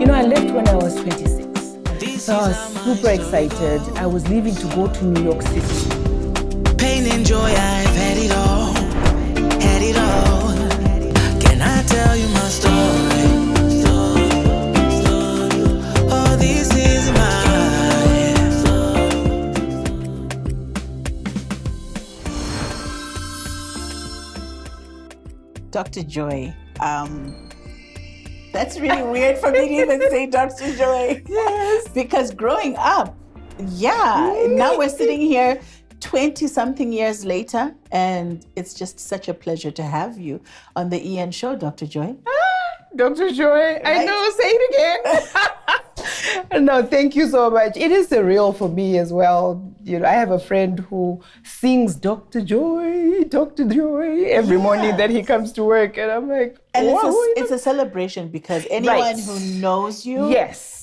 I left when I was 26. So I was super excited. I was leaving to go to New York City. Pain and joy, I've had it all, had it all. Can I tell you my story? All this is mine. Dr. Joy, that's really weird for me to even say Dr. Joy. Yes. Because growing up, now we're sitting here 20-something years later, and it's just such a pleasure to have you on the Ian Show, Dr. Joy. Dr. Joy, Right? I know, say it again. No, thank you so much. It is surreal for me as well. I have a friend who sings Dr. Joy every morning that he comes to work. And I'm like, And wow. it's a celebration because anyone who knows you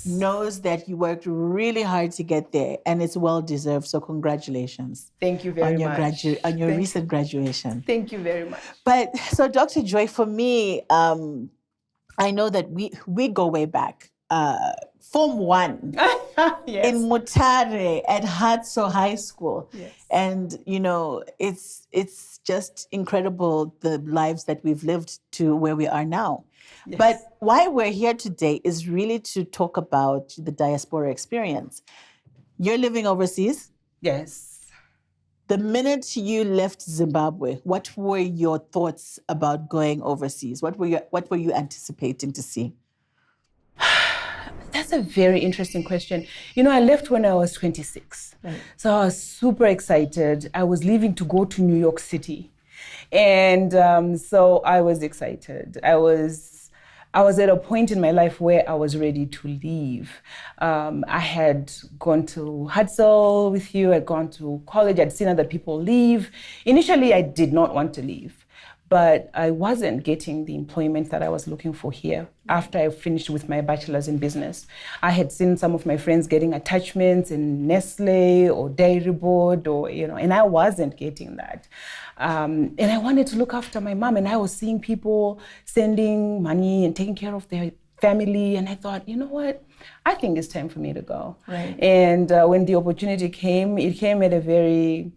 knows that you worked really hard to get there, and it's well-deserved. So congratulations. Thank you very much. On your recent graduation. Thank you very much. But so Dr. Joy, for me, I know that we go way back. Form 1 Yes. in Motherhood at Hatso High School. Yes. And, it's just incredible the lives that we've lived to where we are now. Yes. But why we're here today is really to talk about the diaspora experience. You're living overseas. Yes. The minute you left Zimbabwe, what were your thoughts about going overseas? What were you anticipating to see? That's a very interesting question. I left when I was 26. Right. So I was super excited. I was leaving to go to New York City. And so I was excited. I was at a point in my life where I was ready to leave. I had gone to Hudson with you. I'd gone to college. I'd seen other people leave. Initially, I did not want to leave, but I wasn't getting the employment that I was looking for here after I finished with my bachelor's in business. I had seen some of my friends getting attachments in Nestle or Dairy Board, and I wasn't getting that. And I wanted to look after my mom, and I was seeing people sending money and taking care of their family, and I thought, you know what? I think it's time for me to go. Right. And when the opportunity came, it came at a very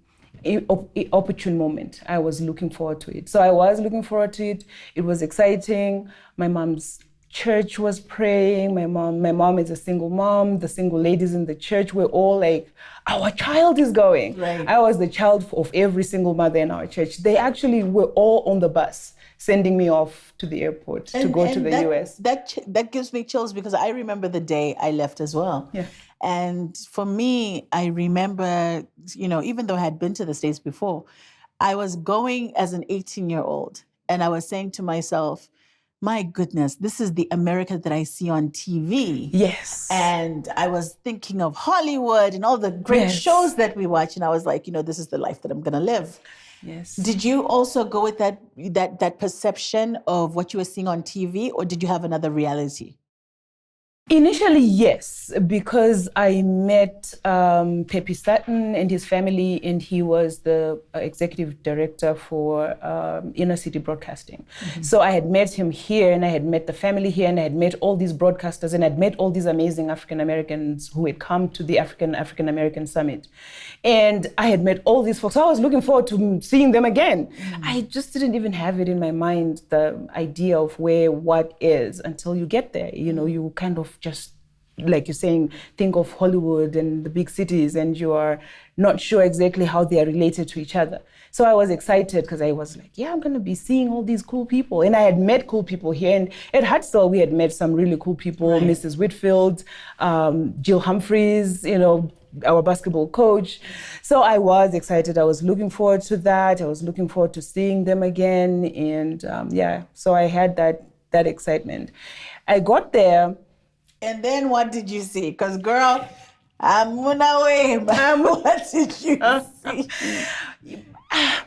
opportune moment. I was looking forward to it. So I was looking forward to it. It was exciting. My mom's church was praying. My mom is a single mom. The single ladies in the church were all like, our child is going. Right. I was the child of every single mother in our church. They actually were all on the bus, sending me off to the airport to go to the US. That gives me chills because I remember the day I left as well. Yeah. And for me, I remember, even though I had been to the States before, I was going as an 18-year-old, and I was saying to myself, my goodness, this is the America that I see on TV. Yes. And I was thinking of Hollywood and all the great shows that we watch, and I was like, this is the life that I'm going to live. Yes. Did you also go with that perception of what you were seeing on TV, or did you have another reality? Initially, yes, because I met Pepe Sutton and his family, and he was the executive director for Inner City Broadcasting. Mm-hmm. So I had met him here, and I had met the family here, and I had met all these broadcasters, and I'd met all these amazing African Americans who had come to the African American Summit. And I had met all these folks. So I was looking forward to seeing them again. Mm-hmm. I just didn't even have it in my mind, the idea of what is, until you get there. You kind of just, like you're saying, think of Hollywood and the big cities, and you are not sure exactly how they are related to each other. So I was excited because I was like, I'm going to be seeing all these cool people. And I had met cool people here. And at Hartselle, we had met some really cool people, right. Mrs. Whitfield, Jill Humphreys, our basketball coach. So I was excited. I was looking forward to that. I was looking forward to seeing them again. And so I had that excitement. I got there. And then what did you see? Because girl, I'm on away. What did you see? I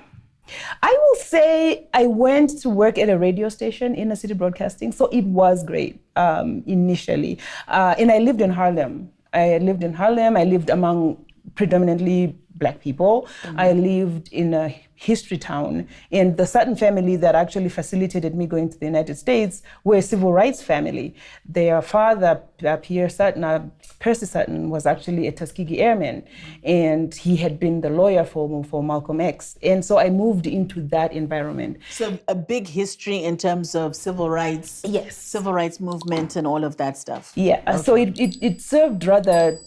will say I went to work at a radio station, Inner City Broadcasting. So it was great initially. And I lived in Harlem. I lived among predominantly Black people. I lived in a history town, and the Sutton family that actually facilitated me going to the United States were a civil rights family. Their father, Pierre Sutton, Percy Sutton, was actually a Tuskegee Airman, and he had been the lawyer for Malcolm X. And so I moved into that environment. So a big history in terms of civil rights, Yes. civil rights movement, and all of that stuff. Yeah. So it served rather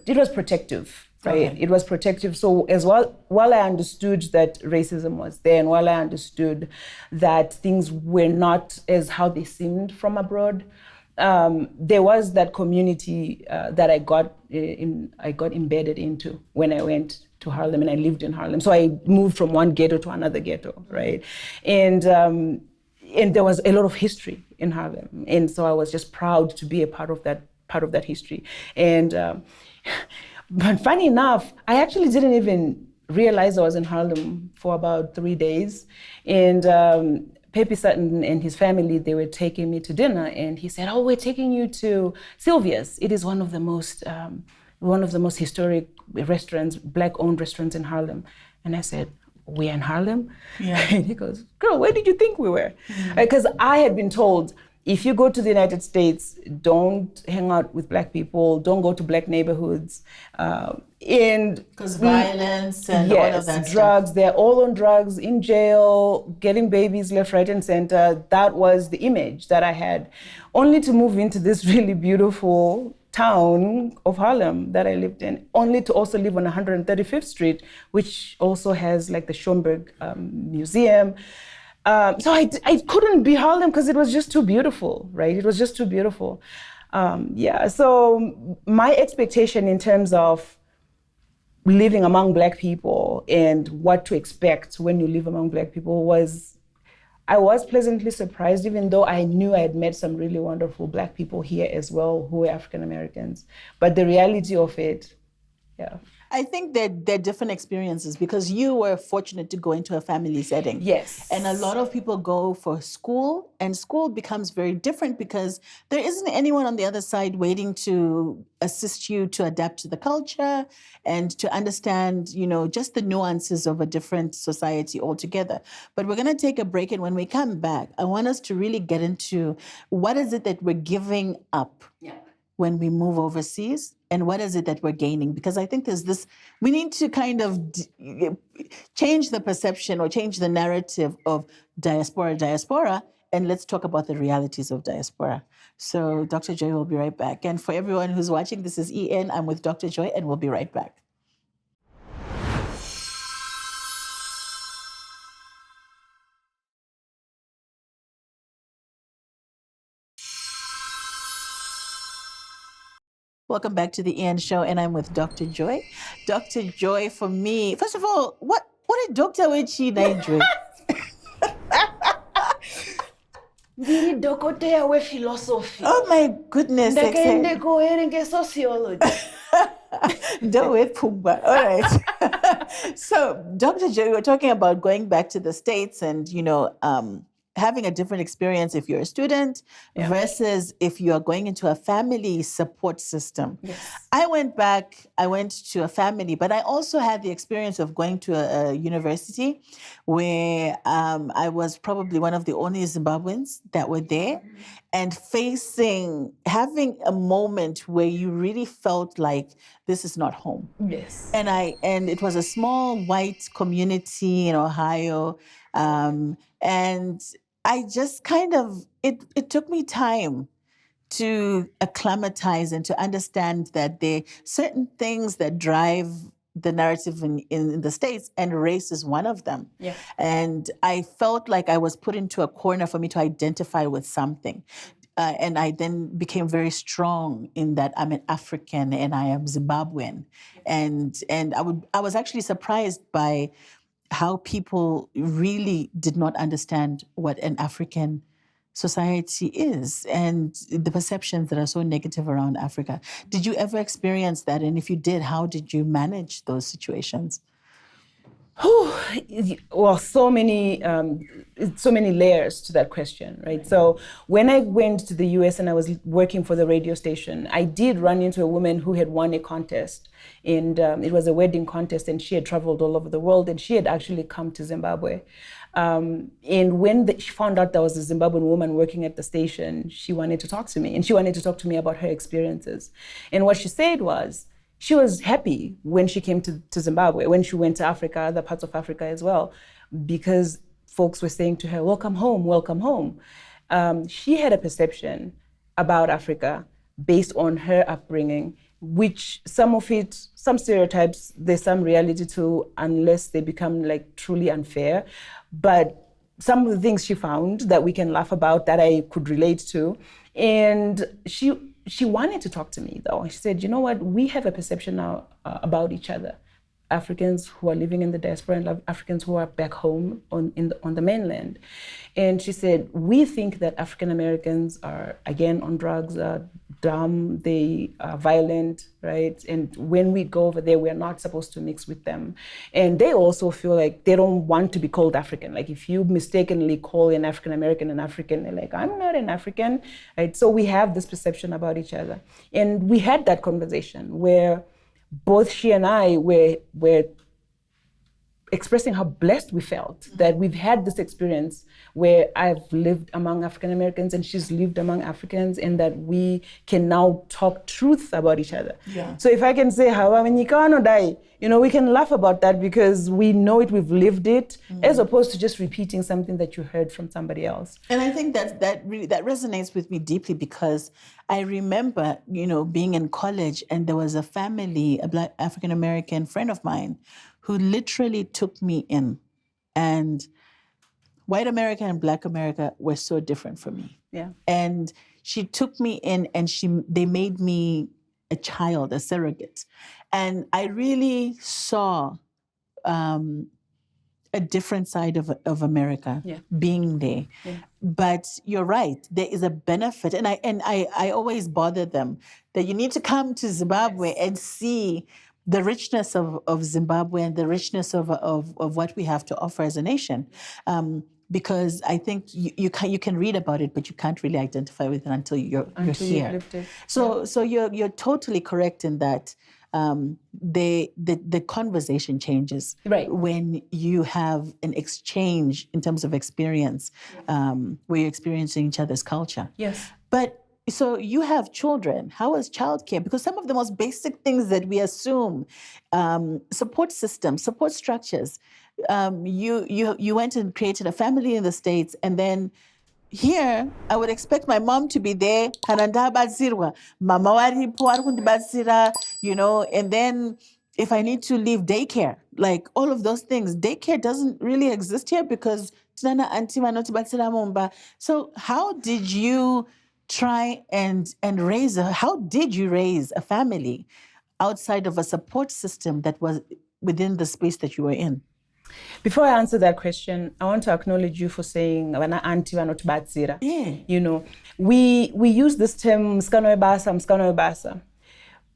it was protective. Right. Okay. It was protective. So while I understood that racism was there, and while I understood that things were not as how they seemed from abroad, there was that community that I got embedded into when I went to Harlem, and I lived in Harlem. So I moved from one ghetto to another ghetto, right? And there was a lot of history in Harlem, and so I was just proud to be a part of that history. And but funny enough, I actually didn't even realize I was in Harlem for about 3 days. And Pepe Sutton and his family, they were taking me to dinner, and he said, "Oh, we're taking you to Sylvia's. It is one of the most historic restaurants, Black-owned restaurants in Harlem." And I said, "We're in Harlem?" Yeah. And he goes, "Girl, where did you think we were?" Because I had been told, if you go to the United States, don't hang out with Black people, don't go to Black neighborhoods. Because violence and all of that drugs, stuff. they're all on drugs, in jail, getting babies left, right, and center. That was the image that I had. Only to move into this really beautiful town of Harlem that I lived in, only to also live on 135th Street, which also has like the Schomburg Museum. So I couldn't be Harlem because it was just too beautiful, right? It was just too beautiful. So my expectation in terms of living among Black people and what to expect when you live among Black people I was pleasantly surprised, even though I knew I had met some really wonderful Black people here as well who were African Americans. But the reality of it, yeah. I think that they're different experiences because you were fortunate to go into a family setting. Yes. And a lot of people go for school, and school becomes very different because there isn't anyone on the other side waiting to assist you to adapt to the culture and to understand, just the nuances of a different society altogether. But we're going to take a break, and when we come back, I want us to really get into what is it that we're giving up when we move overseas, and what is it that we're gaining? Because I think we need to kind of change the perception or change the narrative of diaspora, and let's talk about the realities of diaspora. So Dr. Joy will be right back. And for everyone who's watching, this is EN. I'm with Dr. Joy, and we'll be right back. Welcome back to the EN Show, and I'm with Dr. Joy. Dr. Joy, for me, first of all, what did Dr. Wechi Joy? Ndiri dokotea we philosophy. Oh my goodness. Ndakaende koerenge sociology. All right. So, Dr. Joy, we're talking about going back to the States and, having a different experience if you're a student versus if you are going into a family support system. Yes. I went to a family, but I also had the experience of going to a university where I was probably one of the only Zimbabweans that were there, and having a moment where you really felt like this is not home. Yes. And it was a small white community in Ohio, and I just it took me time to acclimatize and to understand that there are certain things that drive the narrative in the States, and race is one of them. Yeah. And I felt like I was put into a corner for me to identify with something. And I then became very strong in that I'm an African and I am Zimbabwean. And I was actually surprised by how people really did not understand what an African society is and the perceptions that are so negative around Africa. Did you ever experience that? And if you did, how did you manage those situations? Well, so many layers to that question, right? So when I went to the US and I was working for the radio station, I did run into a woman who had won a contest, and it was a wedding contest, and she had traveled all over the world, and she had actually come to Zimbabwe. And when she found out there was a Zimbabwean woman working at the station, she wanted to talk to me, and she wanted to talk to me about her experiences. And what she said was, she was happy when she came to Zimbabwe, when she went to Africa, other parts of Africa as well, because folks were saying to her, welcome home, welcome home. She had a perception about Africa based on her upbringing, which some stereotypes, there's some reality to, unless they become like truly unfair. But some of the things she found that we can laugh about, that I could relate to. And she wanted to talk to me, though. She said, you know what, we have a perception now about each other. Africans who are living in the diaspora and Africans who are back home on the mainland. And she said, we think that African Americans are, again, on drugs, are dumb, they are violent, right? And when we go over there, we're not supposed to mix with them. And they also feel like they don't want to be called African. Like if you mistakenly call an African American an African, they're like, I'm not an African, right? So we have this perception about each other. And we had that conversation where both she and I were expressing how blessed we felt that we've had this experience where I've lived among African Americans and she's lived among Africans, and that we can now talk truth about each other. Yeah. So if I can say, we can laugh about that because we know it, we've lived it, as opposed to just repeating something that you heard from somebody else. And I think that really resonates with me deeply, because I remember, being in college, and there was a family, a Black African American friend of mine, who literally took me in. And white America and Black America were so different for me. Yeah. And she took me in, and they made me a child, a surrogate. And I really saw a different side of America being there. Yeah. But you're right, there is a benefit. And I always bother them that you need to come to Zimbabwe and see the richness of Zimbabwe and the richness of what we have to offer as a nation. Because I think you can read about it, but you can't really identify with it until you're here. Lived it. So you're totally correct in that. The conversation changes when you have an exchange in terms of experience, where you're experiencing each other's culture. Yes. But so you have children. How is childcare? Because some of the most basic things that we assume, support systems, support structures. You went and created a family in the States, and then here, I would expect my mom to be there, mama waripo arikundibatsira, and then if I need to leave daycare, like all of those things, daycare doesn't really exist here because tinana auntie vanotibatsira mumba. So how did you try and raise a family outside of a support system that was within the space that you were in? Before I answer that question, I want to acknowledge you for saying "Vana auntie vanotibatsira." Yeah. We use this term "mskanoebasa."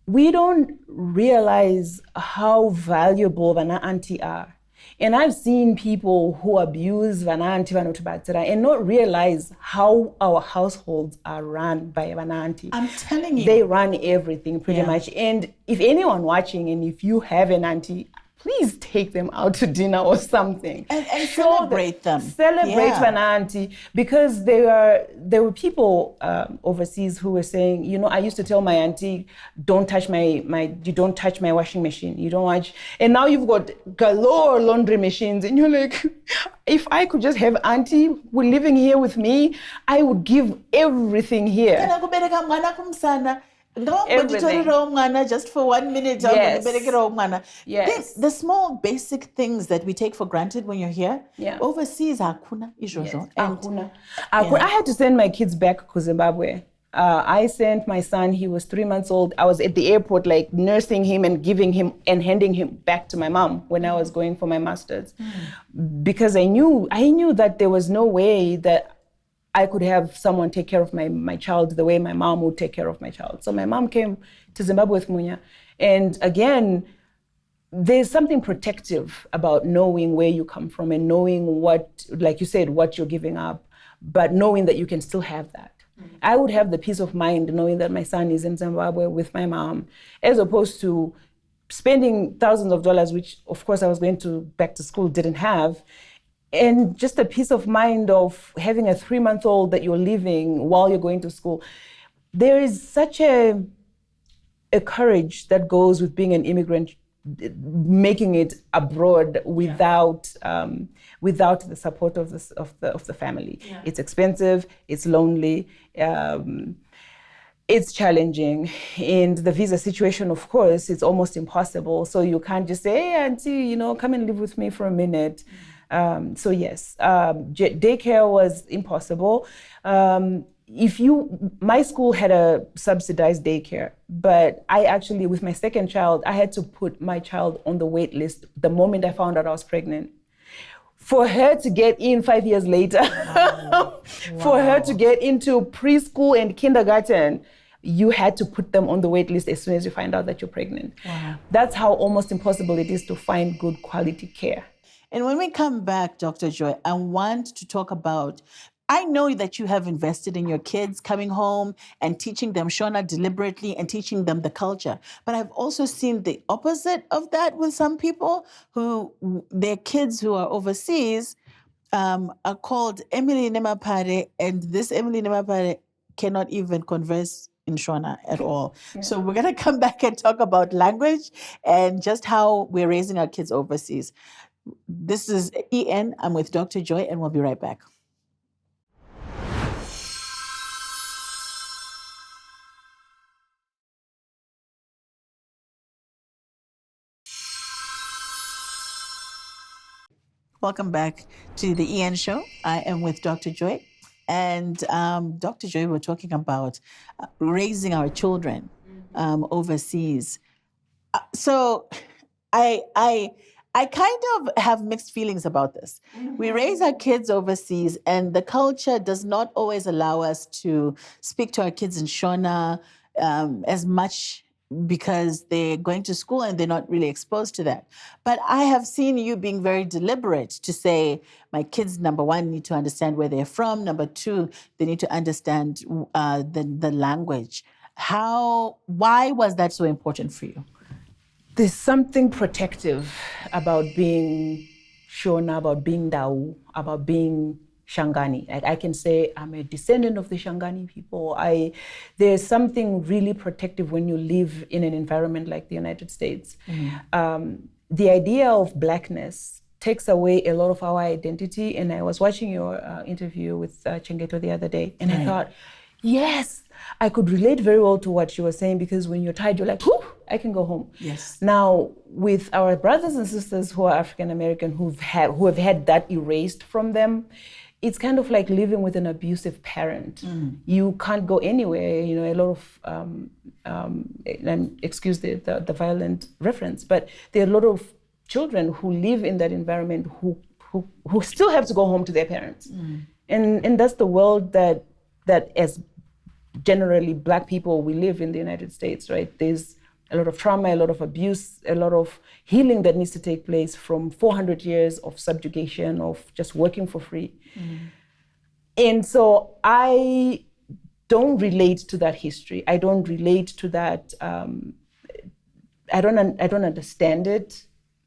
We don't realize how valuable vana auntie are. And I've seen people who abuse vana auntie vanotibatsira and not realize how our households are run by vana auntie. I'm telling you. They run everything pretty much. And if anyone watching, and if you have an auntie, please take them out to dinner or something. And celebrate them. Celebrate an auntie, because there were people overseas who were saying, I used to tell my auntie, don't touch you don't touch my washing machine. You don't watch. And now you've got galore laundry machines, and you're like, if I could just have auntie who living here with me, I would give everything here. Everything. Just for 1 minute. Yes. The small basic things that we take for granted when you're here, overseas, hakuna izvozvo. I had to send my kids back to Zimbabwe. I sent my son, he was 3 months old. I was at the airport, like nursing him and giving him and handing him back to my mom when I was going for my master's. Because I knew that there was no way that I could have someone take care of my child the way my mom would take care of my child. So my mom came to Zimbabwe with Munya. And again, there's something protective about knowing where you come from and knowing what, like you said, what you're giving up, but knowing that you can still have that. I would have the peace of mind knowing that my son is in Zimbabwe with my mom, as opposed to spending thousands of dollars, which of course I was going to back to school, didn't have, and just a peace of mind of having a 3-month-old that you're leaving while you're going to school. There is such a courage that goes with being an immigrant, making it abroad without without the support of the family. Yeah. It's expensive, it's lonely, it's challenging, and the visa situation, of course, it's almost impossible. So you can't just say, "Hey, auntie, come and live with me for a minute." So yes, daycare was impossible. My school had a subsidized daycare, but I actually, with my second child, I had to put my child on the wait list the moment I found out I was pregnant. For her to get in 5 years later, for her to get into preschool and kindergarten, you had to put them on the wait list as soon as you find out that you're pregnant. Wow. That's how almost impossible it is to find good quality care. And when we come back, Dr. Joy, I want to talk about, I know that you have invested in your kids coming home and teaching them Shona deliberately and teaching them the culture. But I've also seen the opposite of that with some people who, their kids who are overseas are called Emily Nemapare, and this Emily Nemapare cannot even converse in Shona at all. Yeah. So we're going to come back and talk about language and just how we're raising our kids overseas. This is EN. I'm with Dr. Joy, and we'll be right back. Welcome back to the EN Show. I am with Dr. Joy. And Dr. Joy, we're talking about raising our children overseas. So I kind of have mixed feelings about this. We raise our kids overseas, and the culture does not always allow us to speak to our kids in Shona as much, because they're going to school and they're not really exposed to that. But I have seen you being very deliberate to say, my kids, number one, need to understand where they're from. Number two, they need to understand the language. Why was that so important for you? There's something protective about being Shona, about being Dau, about being Shangani. Like, I can say I'm a descendant of the Shangani people. There's something really protective when you live in an environment like the United States. Mm-hmm. The idea of Blackness takes away a lot of our identity. And I was watching your interview with Chengeto the other day, and I thought, yes, I could relate very well to what she was saying, because when you're tired, you're like, whew, I can go home. Yes. Now, with our brothers and sisters who are African American, who have had that erased from them, it's kind of like living with an abusive parent. Mm. You can't go anywhere. A lot of, and excuse the violent reference, but there are a lot of children who live in that environment who still have to go home to their parents. Mm. And that's the world that as generally Black people, we live in the United States, right? There's a lot of trauma, a lot of abuse, a lot of healing that needs to take place from 400 years of subjugation, of just working for free. Mm. And so I don't relate to that history. I don't relate to that. I don't understand it.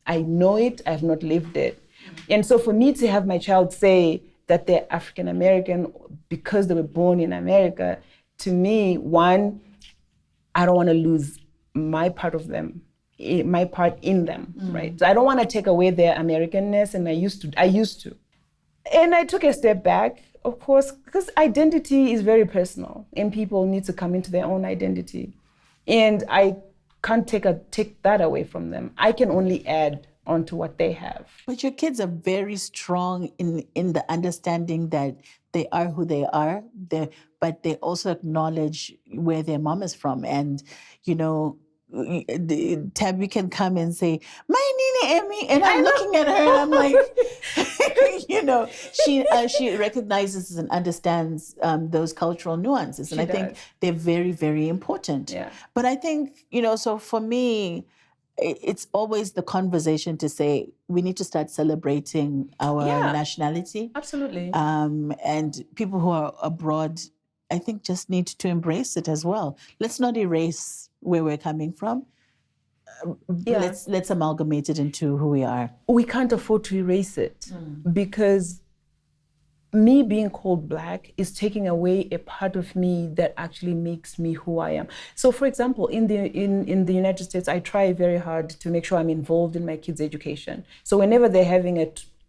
I know it. I've not lived it. And so for me to have my child say that they're African American because they were born in America, to me, one, I don't want to lose my part of them, my part in them, right? So I don't want to take away their Americanness, and I used to. And I took a step back, of course, because identity is very personal, and people need to come into their own identity. And I can't take that away from them. I can only add onto what they have. But your kids are very strong in the understanding that they are who they are, but they also acknowledge where their mom is from. And, Tabby can come and say, my Nina Emmy, and I'm looking at her and I'm like, she recognizes and understands those cultural nuances. And I think they're very, very important. Yeah. But I think, so for me, it's always the conversation to say we need to start celebrating our Yeah. nationality. Absolutely. And people who are abroad, I think, just need to embrace it as well. Let's not erase where we're coming from. Yeah. Let's amalgamate it into who we are. We can't afford to erase it because me being called Black is taking away a part of me that actually makes me who I am. So, for example, in the United States, I try very hard to make sure I'm involved in my kids' education. So whenever they're having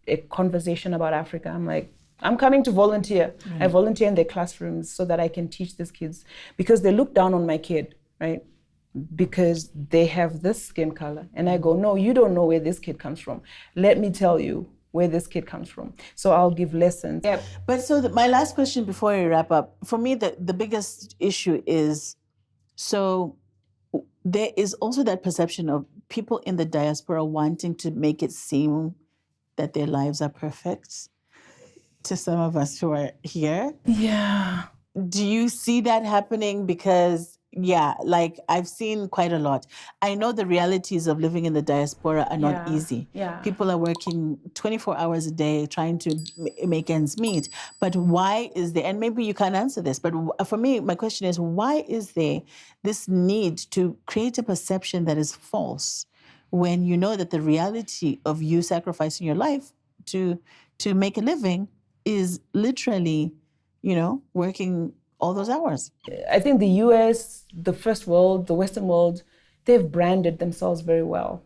a conversation about Africa, I'm like, I'm coming to volunteer. I volunteer in their classrooms so that I can teach these kids, because they look down on my kid, right? Because they have this skin color. And I go, no, you don't know where this kid comes from. Let me tell you where this kid comes from. So I'll give lessons. Yeah. But so my last question before we wrap up, for me, the biggest issue is, so there is also that perception of people in the diaspora wanting to make it seem that their lives are perfect to some of us who are here. Yeah. Do you see that happening? Because, yeah, like I've seen quite a lot. I know the realities of living in the diaspora are not easy. Yeah. People are working 24 hours a day trying to make ends meet. But why is there, and maybe you can't answer this, but for me, my question is, why is there this need to create a perception that is false when you know that the reality of you sacrificing your life to make a living is literally, working all those hours? I think the US, the first world, the Western world, they've branded themselves very well.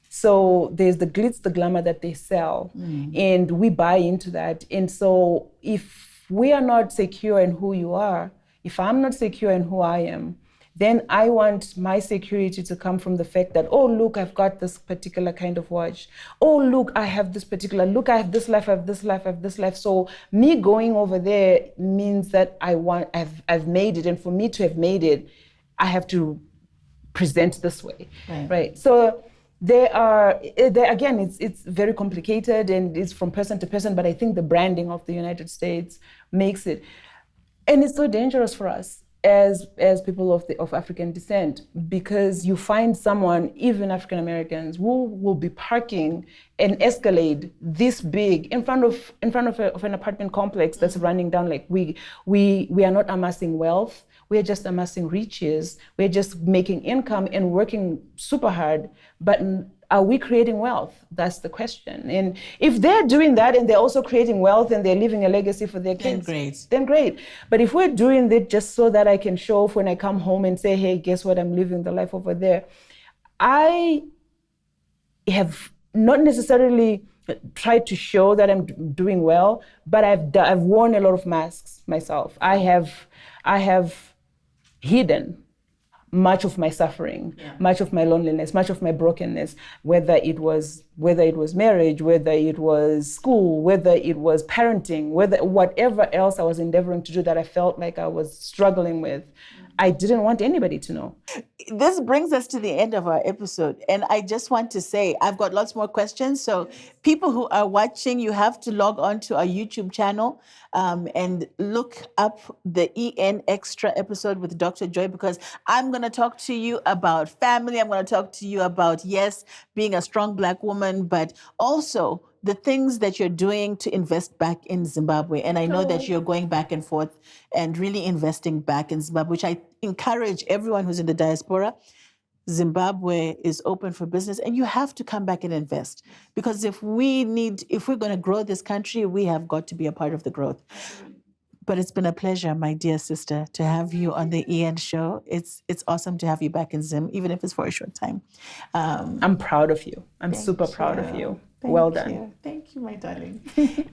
So there's the glitz, the glamour that they sell, and we buy into that. And so if we are not secure in who you are, if I'm not secure in who I am, then I want my security to come from the fact that, oh, look, I've got this particular kind of watch. Oh, look, I have this particular, look, I have this life, I have this life, I have this life. So me going over there means that I've made it. And for me to have made it, I have to present this way, right? So there again, it's very complicated and it's from person to person, but I think the branding of the United States makes it. And it's so dangerous for us as people of African descent, because you find someone, even African Americans, who will be parking an Escalade this big in front of an apartment complex that's running down. Like we are not amassing wealth, we are just amassing riches, we're just making income and working super hard, but are we creating wealth? That's the question. And if they're doing that and they're also creating wealth and they're leaving a legacy for their kids, then great. But if we're doing it just so that I can show off when I come home and say, hey, guess what, I'm living the life over there, I have not necessarily tried to show that I'm doing well, but I've worn a lot of masks myself. I have hidden much of my suffering, much of my loneliness, much of my brokenness, whether it was marriage, whether it was school, whether it was parenting, whatever else I was endeavoring to do that I felt like I was struggling with, I didn't want anybody to know. This brings us to the end of our episode. And I just want to say, I've got lots more questions. So people who are watching, you have to log on to our YouTube channel and look up the EN Extra episode with Dr. Joy, because I'm going to talk to you about family. I'm going to talk to you about, yes, being a strong Black woman, but also the things that you're doing to invest back in Zimbabwe. And I know that you're going back and forth and really investing back in Zimbabwe, which I encourage everyone who's in the diaspora. Zimbabwe is open for business and you have to come back and invest. Because if we're going to grow this country, we have got to be a part of the growth. But it's been a pleasure, my dear sister, to have you on the EN show. It's awesome to have you back in Zim, even if it's for a short time. I'm proud of you. I'm super proud of you. Well done. Thank you, my darling.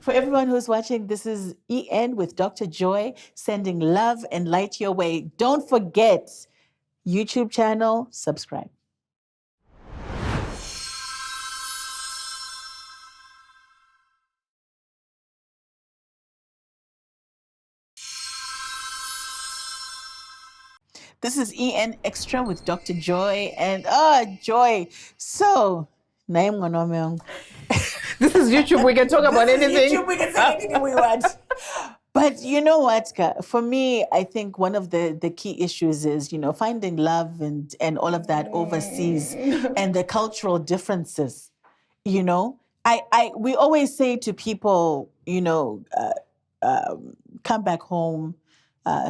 For everyone who's watching, this is EN with Dr. Joy, sending love and light your way. Don't forget, YouTube channel, subscribe. This is EN Extra with Dr. Joy. And Joy. So, name This is YouTube. We can talk about anything. YouTube, we can say anything we want. But But you know what, for me, I think one of the key issues is, finding love and all of that overseas and the cultural differences, we always say to people, come back home,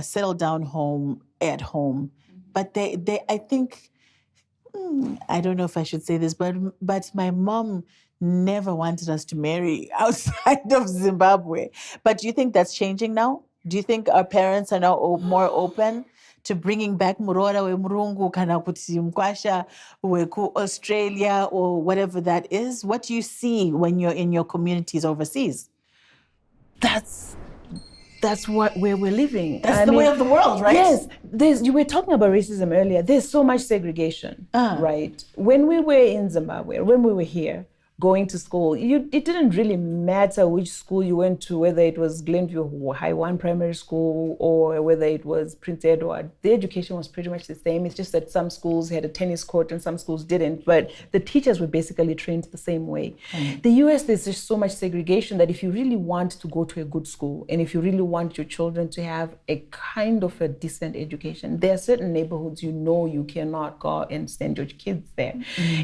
settle down home, at home. But I think, I don't know if I should say this, but my mom never wanted us to marry outside of Zimbabwe. But do you think that's changing now? Do you think our parents are now more open to bringing back Murora we Murungu kana kuti mkwasha weku Australia or whatever that is? What do you see when you're in your communities overseas? That's where we're living. That's the way of the world, right? Yes. You were talking about racism earlier. There's so much segregation, right? When we were in Zimbabwe, when we were here, going to school, it didn't really matter which school you went to, whether it was Glenview High 1 primary school or whether it was Prince Edward. The education was pretty much the same. It's just that some schools had a tennis court and some schools didn't, but the teachers were basically trained the same way. The US, there's just so much segregation that if you really want to go to a good school and if you really want your children to have a kind of a decent education, there are certain neighborhoods you cannot go and send your kids there.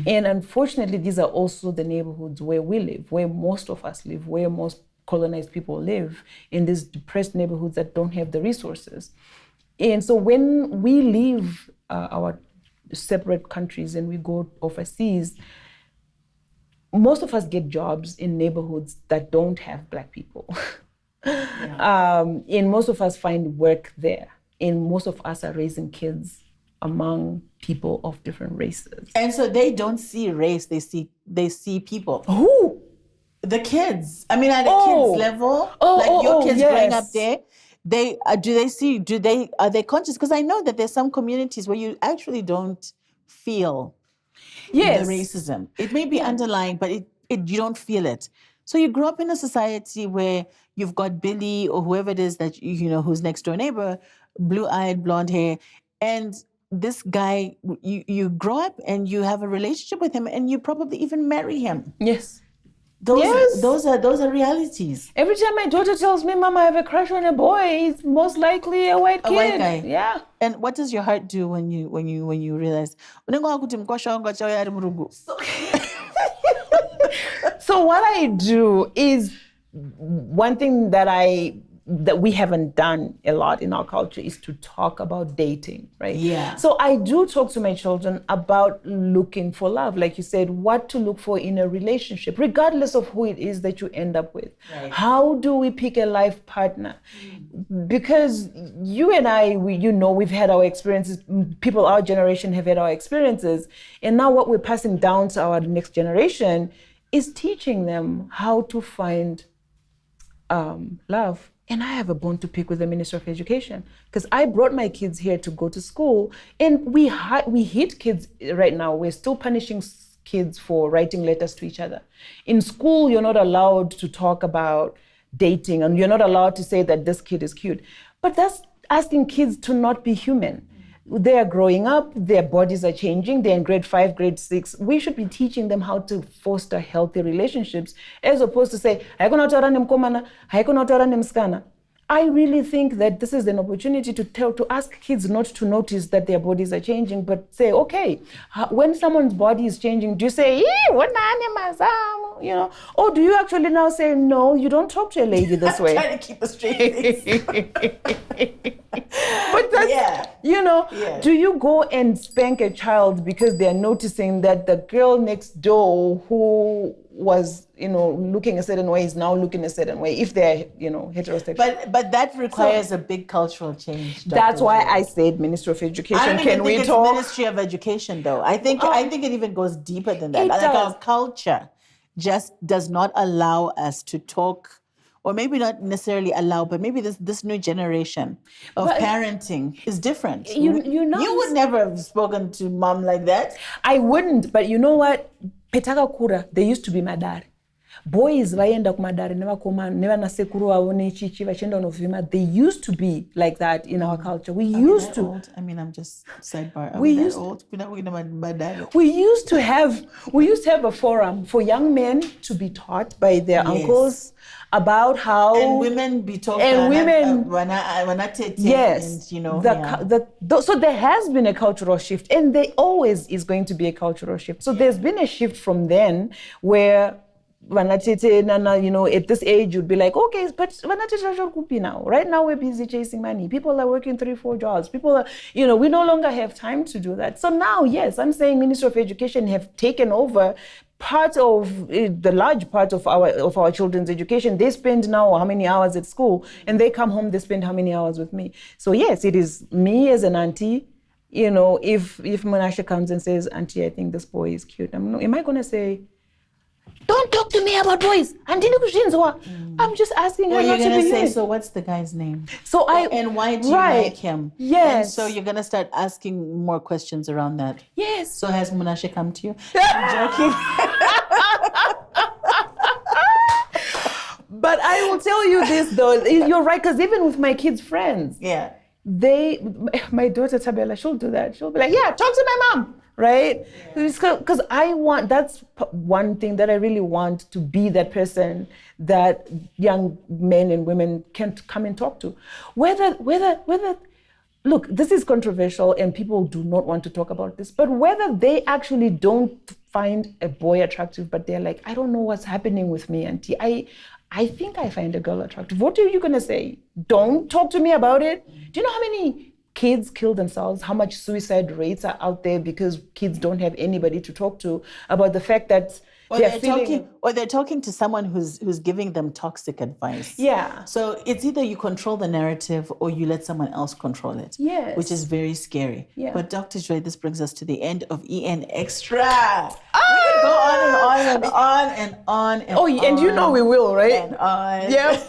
And unfortunately, these are also the neighborhoods where we live, where most of us live, where most colonized people live, in these depressed neighborhoods that don't have the resources. And so when we leave our separate countries and we go overseas, most of us get jobs in neighborhoods that don't have Black people. And most of us find work there. And most of us are raising kids among people of different races. And so they don't see race, they see people. Who? The kids. I mean, at a kid's level, your kids growing up there, are they conscious? Because I know that there's some communities where you actually don't feel the racism. It may be underlying, but you don't feel it. So you grow up in a society where you've got Billy or whoever it is that who's next door neighbor, blue-eyed, blonde hair, and this guy, you grow up and you have a relationship with him and you probably even marry him. Yes. Those are realities. Every time my daughter tells me, Mama, I have a crush on a boy, it's most likely a white kid. A white guy. Yeah. And what does your heart do when you realize? So what I do is, one thing that we haven't done a lot in our culture is to talk about dating, right? Yeah. So I do talk to my children about looking for love, like you said, what to look for in a relationship, regardless of who it is that you end up with. Right. How do we pick a life partner? Because you and I, we've had our experiences, people our generation have had our experiences, and now what we're passing down to our next generation is teaching them how to find love. And I have a bone to pick with the Minister of Education because I brought my kids here to go to school, and we hit kids right now. We're still punishing kids for writing letters to each other. In school, you're not allowed to talk about dating, and you're not allowed to say that this kid is cute. But that's asking kids to not be human. They are growing up, their bodies are changing, they're in grade 5, grade 6. We should be teaching them how to foster healthy relationships, as opposed to say, I really think that this is an opportunity to ask kids not to notice that their bodies are changing, but say, okay, when someone's body is changing, do you say, or do you actually now say, no, you don't talk to a lady this way? I'm trying to keep a straight face. But that's, do you go and spank a child because they're noticing that the girl next door who was, looking a certain way is now looking a certain way, if they're, heterosexual? But that requires a big cultural change. That's why I said Ministry of Education. I don't even think it's Ministry of Education, though. I think it even goes deeper than that. Like our culture just does not allow us to talk, or maybe not necessarily allow, but maybe this new generation of parenting is different. You would never have spoken to mom like that. I wouldn't, but you know what? Petaka Kura, they used to be my dad. boys vaenda kumadare nevakomana nevanasekuru vavo nechichi vachienda kunovhima. They used to be like that in our culture. We used to. Old? I mean, I'm just sidebar. Are we that old? We used to have a forum for young men to be taught by their uncles about how, and women be taught, and women yes, and, so there has been a cultural shift, and there always is going to be a cultural shift. So there's been a shift from then where at this age you'd be like, okay, but now, right now we're busy chasing money. People are working 3-4 jobs. People are, we no longer have time to do that. So now, yes, I'm saying Ministry of Education have taken over part of the large part of our children's education. They spend now how many hours at school, and they come home, they spend how many hours with me. So yes, it is me as an auntie. If Monashe comes and says, auntie, I think this boy is cute, am I going to say, don't talk to me about boys? I'm just asking her not to be say, so what's the guy's name? So and why do you like him? Yes. And so you're gonna start asking more questions around that. Yes. So has Munashe come to you? I'm joking. But I will tell you this though, you're right, because even with my kids' friends, my daughter Tabela, she'll do that. She'll be like, yeah, talk to my mom. Right? Because that's one thing that I really want to be, that person that young men and women can come and talk to. Whether, look, this is controversial and people do not want to talk about this, but whether they actually don't find a boy attractive, but they're like, I don't know what's happening with me, auntie. I think I find a girl attractive. What are you going to say? Don't talk to me about it? Do you know how many kids kill themselves, how much suicide rates are out there because kids don't have anybody to talk to about the fact that they're talking to someone who's giving them toxic advice. Yeah. So it's either you control the narrative or you let someone else control it. Yes. Which is very scary. Yeah. But Dr. Joy, this brings us to the end of EN Extra. We could go on and on and on and on and on. And you know we will, right? And on. Yeah.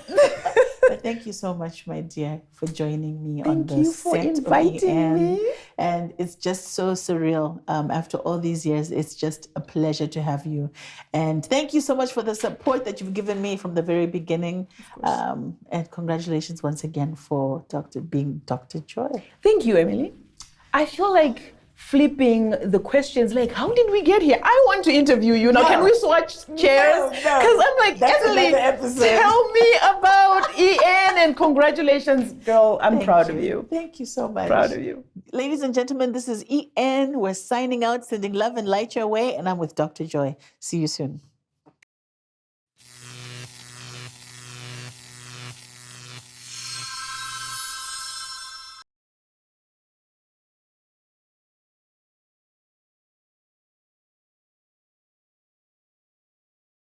But thank you so much, my dear, for joining me on the set Thank you for inviting me. And it's just so surreal. After all these years, it's just a pleasure to have you. And thank you so much for the support that you've given me from the very beginning. And congratulations once again for being Dr. Joy. Thank you, Emily. I feel like flipping the questions, like, how did we get here? I want to interview you now. Can we switch chairs? Because I'm like, Emily, tell me about EN, and congratulations, girl. I'm proud of you. Thank you so much. Proud of you. Ladies and gentlemen, this is EN. We're signing out, sending love and light your way, and I'm with Dr. Joy. See you soon.